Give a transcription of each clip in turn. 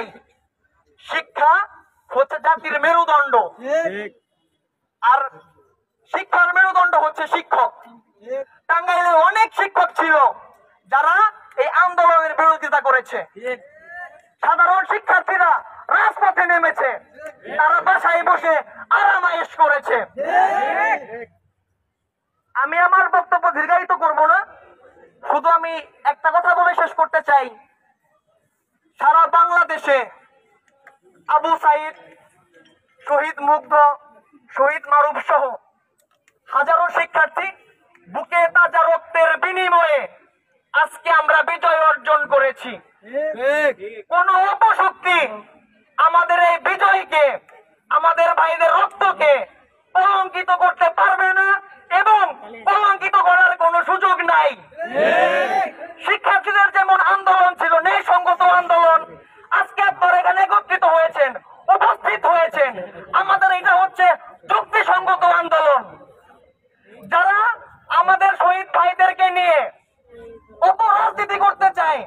নাই। শিক্ষা হচ্ছে জাতির মেরুদণ্ড, আর শিক্ষার মেরুদণ্ড হচ্ছে শিক্ষক। টাঙ্গাইলে অনেক শিক্ষক ছিল যারা এই আন্দোলনের বিরোধিতা করেছে। সাধারণ শিক্ষার্থীরা রাজপথে নেমেছে, তারা বাসায় বসে আরামায়েশ করেছে। আমি আমার বক্তব্য দীর্ঘায়িত করব না, শুধু আমি একটা কথা বলে শেষ করতে চাই। সারা বাংলাদেশে আবু সাইদ, শহীদ মুগ্ধ, শহীদ মারুফ সহ হাজারো শিক্ষার্থী বুকে তাজা রক্তের বিনিময়ে আজকে আমরা বিজয় অর্জন করেছি। কোন অপশক্তি আমাদের এই বিজয়কে, আমাদের ভাইদের রক্তকে কলঙ্কিত করতে পারবে না এবং কলঙ্কিত করার কোনো সুযোগ নাই। শিক্ষার্থীদের যেমন আন্দোলন ছিল ন্যায়সঙ্গত আন্দোলন, আজকে আপনারা এখানে একত্রিত হয়েছেন, উপস্থিত হয়েছেন, আমাদের এটা হচ্ছে যুক্তিসঙ্গত আন্দোলন। যারা আমাদের শহীদ ভাইদেরকে নিয়ে অপরাজনীতি করতে চায়,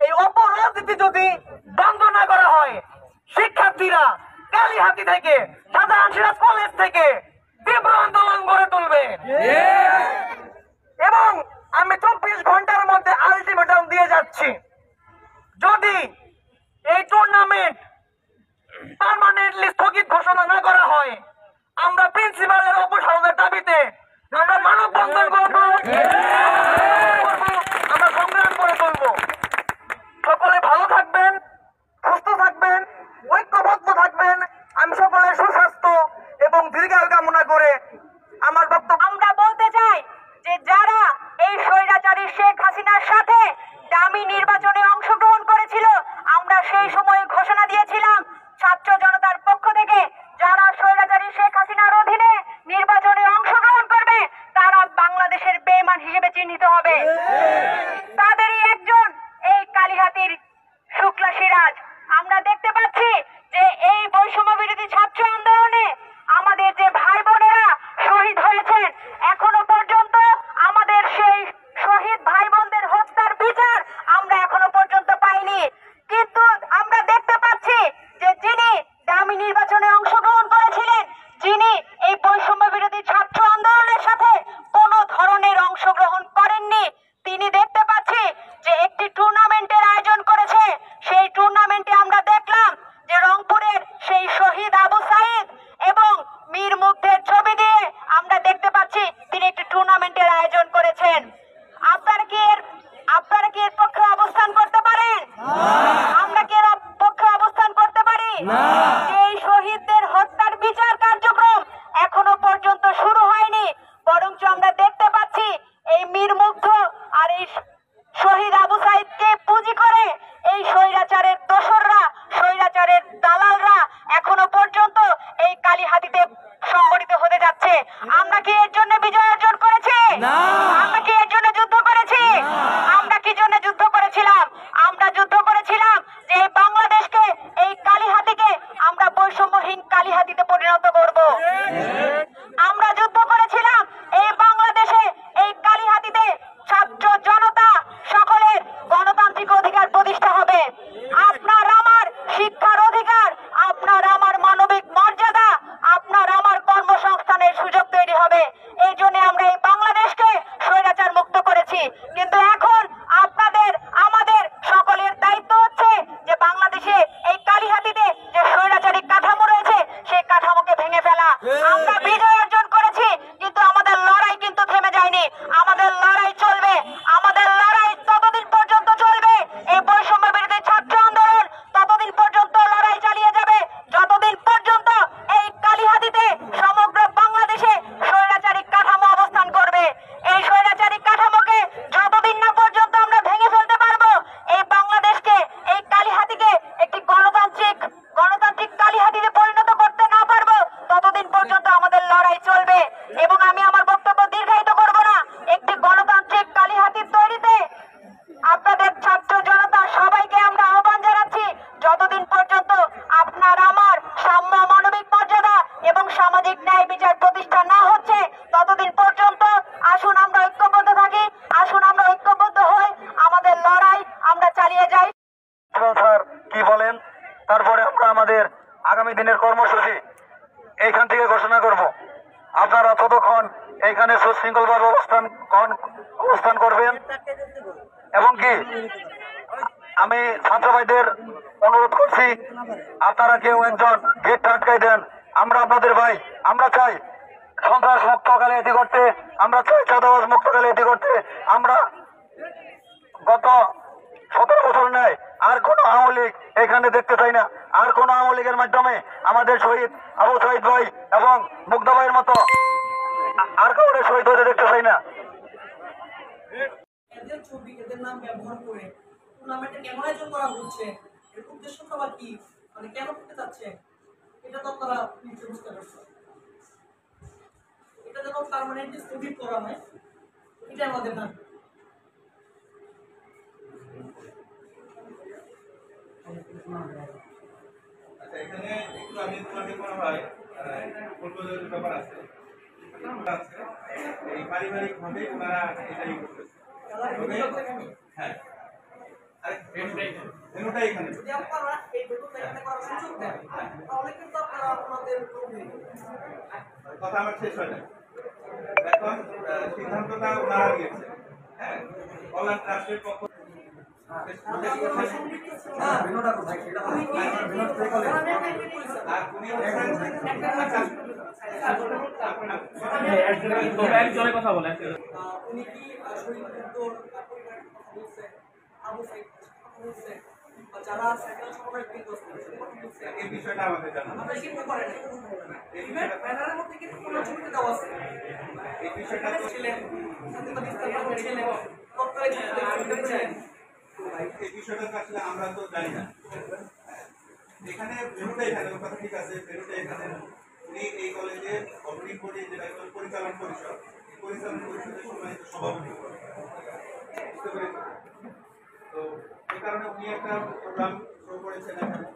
এই অপরাজনীতি যদি বন্ধ না করা হয়, শিক্ষার্থীরা কালিহাতী থেকে, শাহজাহান সিরাজ কলেজ থেকে তীব্র আন্দোলন গড়ে তুলবে। এবং আমি 24 ঘন্টার মধ্যে আলটিমেটাম দিয়ে যাচ্ছি, যদি এই টুর্নামেন্ট পার্মানেন্টলি স্থগিত ঘোষণা না করা হয়, আমরা প্রিন্সিপালের অপসারণের দাবিতে আমরা মানববন্ধন করব, আমরা সংগ্রাম করে তুলব। সকলে ভালো থাকবেন, সুস্থ থাকবেন, ঐক্যবদ্ধ থাকবেন। আমি সকলের সুস্বাস্থ্য এবং দীর্ঘায়ু কামনা করে আমার বক্তব্য। আমরা বলতে চাই যে যারা এই স্বৈরাচারী শেখ হাসিনার সাথে দামি নির্বাচনে অংশগ্রহণ করেছিল, আমরা সেই সময় ঘোষণা দিয়েছিলাম ছাত্র জনতার পক্ষ থেকে, যারা স্বৈরাচারী শেখ হাসিনার অধীনে নির্বাচনে অংশগ্রহণ করবে তারা বাংলাদেশের বেঈমান হিসেবে চিহ্নিত হবে। তাদেরই একজন এই কালিহাতীর শুক্লা সিরাজ। আমরা দেখতে পাচ্ছি যে এই বৈষম্য বিরোধী ছাত্র আন্দোলনে আমাদের যে ভাই বোনেরা শহীদ হয়েছেন, এখনো পর্যন্ত আমাদের সেই শহীদ ভাই বোনদের হত্যার বিচার আমরা এখনো পর্যন্ত পাইনি। কিন্তু আমরা দেখতে পাচ্ছি যে যিনি দামি নির্বাচনে অংশগ্রহণ করেছিলেন, যিনি এই বৈষম্য বিরোধী ছাত্র আন্দোলনের সাথে কোনো ধরনের অংশগ্রহণ করেননি, তিনি দেখতে পাচ্ছি যে একটি টুর্নামেন্টের আয়োজন করেছে। সেই টুর্নামেন্টে আমরা দেখলাম যে রংপুরের সেই শহীদ আবু সাইদ এবং মীর মুগ্ধের ছবি দিয়ে আমরা দেখতে পাচ্ছি তিনি একটি টুর্নামেন্টের আয়োজন করেছেন। আপনারা কি এর পক্ষে অবস্থান করতে পারেন? আমরা কি এর পক্ষে অবস্থান করতে পারি? এই শহীদদের হত্যার বিচার কার্যক্রম এখনো পর্যন্ত শুরু হয়নি, বরঞ্চ আমরা দেখতে পাচ্ছি এই মীর মুগ্ধ আর এই শহীদ আবু সাইদকে পুঁজি করে এই স্বৈরাচারের দোসররা, স্বৈরাচারের দালালরা এখনো পর্যন্ত এই কালিহাতীতে সংগঠিত হতে যাচ্ছে। আমরা কি এর জন্য বিজয় অর্জন করেছি? আমরা কি এর জন্য যুদ্ধ করেছি? আমরা কি জন্য যুদ্ধ করেছিলাম? আমরা যুদ্ধ করেছিলাম যে এই বাংলাদেশকে, এই কালিহাতীকে আমরা বৈষম্যহীন কালিহাতীতে পরিণত করব। আমরা যুদ্ধ করেছিলাম এই বাংলাদেশে, এই কালিহাতীতে ছাত্র জনতা সকলের গণতান্ত্রিক অধিকার প্রতিষ্ঠা হবে। আপনার আমার শিক্ষার অধিকার, আপনার আমার মানবিক মর্যাদা, আপনার আমার কর্মসংস্থানের সুযোগ তৈরি হবে। এই জন্য আমরা এই বাংলাদেশকে স্বৈরাচার মুক্ত করেছি। কিন্তু এখন আপনাদের আমাদের সকলের দায়িত্ব হচ্ছে যে বাংলাদেশে এই কালিহাতীতে যে স্বৈরাচারী কাঠামো রয়েছে সেই কাঠামোকে ভেঙে ফেলা। আমরা বিজয় অর্জন করেছি, কিন্তু আমাদের লড়াই কিন্তু থেমে যায়নি। আমাদের লড়াই চলবে, আমাদের লড়াই ততদিন পর্যন্ত চলবে। এই বৈষম্য বিরোধী ছাত্র আন্দোলন ততদিন পর্যন্ত লড়াই চালিয়ে যাবে যতদিন পর্যন্ত এই কালিহাতীতে সমগ্র বাংলাদেশে স্বৈরাচারী কাঠামো অবস্থান করবে। এই স্বৈরাচারী কাঠামোকে যতদিন না পর্যন্ত আমরা ভেঙে ফেলতে পারবো, এই বাংলাদেশকে, এই কালিহাতীকে একটি গণতান্ত্রিক কালিহাতীতে পরিণত করতে না পারবো, ততদিন পর্যন্ত আমাদের লড়াই চলবে। এবং আমি আমার বক্তব্য দীর্ঘায়িত করব না। একটি গণতান্ত্রিক কালিহাতীর তৈরিতে আপনাদের ছাত্র জনতা সবাইকে আমরা আহ্বান জানাচ্ছি, যতদিন পর্যন্ত আপনার আমার সাম্য, মানবিক মর্যাদা এবং সামাজিক ন্যায় বিচার প্রতিষ্ঠা না হচ্ছে, ততদিন পর্যন্ত আসুন আমরা ঐক্যবদ্ধ থাকি, আসুন আমরা ঐক্যবদ্ধ হই, আমাদের লড়াই আমরা চালিয়ে যাই। স্যার কি বলেন? আগামী দিনের কর্মসূচি এইখান থেকে ঘোষণা করব। আপনারা ততক্ষণ এইখানে সুশৃঙ্খলভাবে অবস্থান করবেন এবং কি আমি ছাত্র ভাইদের অনুরোধ করছি আপনারা কেউ একজন গেট আটকাই দেন। আমরা আপনাদের ভাই, আমরা চাই সন্ত্রাস মুক্ত কালিয়াতি করতে, আমরা চাই চাঁদাবাজ মুক্ত কালিয়াতি করতে। আমরা গত 17 বছর নেয় আর কোন আওয়ামী লীগ এখানে দেখতে চাই না। আর কোন আওয়ামী লীগের মাধ্যমে আমাদের শহীদ আবু সাইদ ভাই এবং মুগ্ধা ভাইয়ের মতো আর কাউরে শহীদ হতে দেখতে চাই না। এদের ছবি এদের নাম ব্যবহার করে টুর্নামেন্টে কেন আয়োজন করা হচ্ছে, এর উদ্দেশ্যটা বা কি, মানে কেন করতে চাচ্ছে, এটা তো আপনারা নিশ্চয়ই বুঝতে পারছেন। এটা যেন পার্মানেন্টলি স্থগিত করা হয়, এটা আমাদের দাবি। আচ্ছা, এখানে একটু আগে তোমাকে মনে হয় পূর্বজনের ব্যাপার আছে। এই পারিবারিক ভাবে ওনারা এটাই করতেছে। হ্যাঁ, ভেন্যুটা এখানে। যদি আপনারা এই দুটো এখানে করার সুযোগ দেন, তাহলে কিন্তু আপনারা আপনাদের কথা আমার শেষ হয় না। এখন সিদ্ধান্তটা ওনারা নিয়েছে। হ্যাঁ, কল্যাণ ট্রাস্টের পক্ষ আর উনি একজনের কথা বলেন। উনি কি শহীদ মুগ্ধর বলছে, আবু সাইদ বলছে, বা যারা সেকেন্ড সময় এই বিষয়টা আমাদের জানা। আমরা কিন্তু করেন ইভেন্ট ব্যানারের মধ্যে কিন্তু কোনো ছবিতে দেওয়া আছে। এই বিষয়টা তো ছিলেন সাথে ইস্তেফা করেছিলেন, তৎকালীন ছিলেন। এই বিষয়টা তো আসলে আমরা তো জানি না। এখানে ভেন্যুটা এখানে, কথা ঠিক আছে, ভেন্যুটা এখানে। উনি এই কলেজে অগ্নি বোর্ডে যেটা পরিচালন পরিষদ, এই পরিচালন পরিষদের সম্মানিত সভাপতি। বুঝতে পেরেছি? তো এই কারণে উনি একটা প্রোগ্রাম শুরু করেছেন এখানে।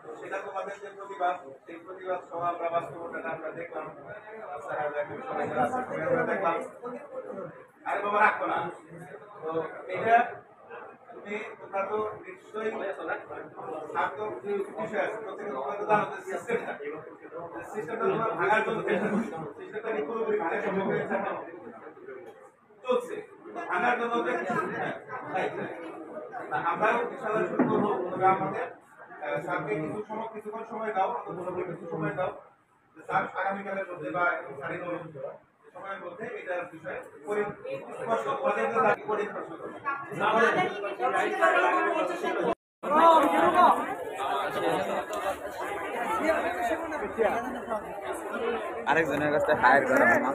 তো সেটা তোমাদের যে প্রতিবাদ, সেই প্রতিবাদ সহ আমরা বাস্তবতাটা আমরা দেখলাম। স্যার সবাই যারা আছে, সবাই আমরা দেখলাম। আরে বাবা রাখো না। তো এটা তোমরা তো নিশ্চয়ই ছাত্র বিষয় আছে, প্রত্যেকে তোমরা তো জানো যে সিস্টেমটা তোমরা ভাঙার জন্য চেষ্টা করছো। সিস্টেমটা কি পুরোপুরি ভাঙা সম্ভব হয়েছে এখন? চলছে, ভাঙার জন্য আমরাও ইনশাআল্লাহ শুরু করবো। তবে আমাদের স্যারকে কিছুক্ষণ সময় দাও, কিছু সময় দাও, স্যার আগামীকালের মধ্যে বা সময়ের মধ্যে এটার বিষয়ে স্পষ্ট তোমাদেরকে দাবি করে প্রশ্ন করবো। আরেকজনের কাছে হায়ার করে মামা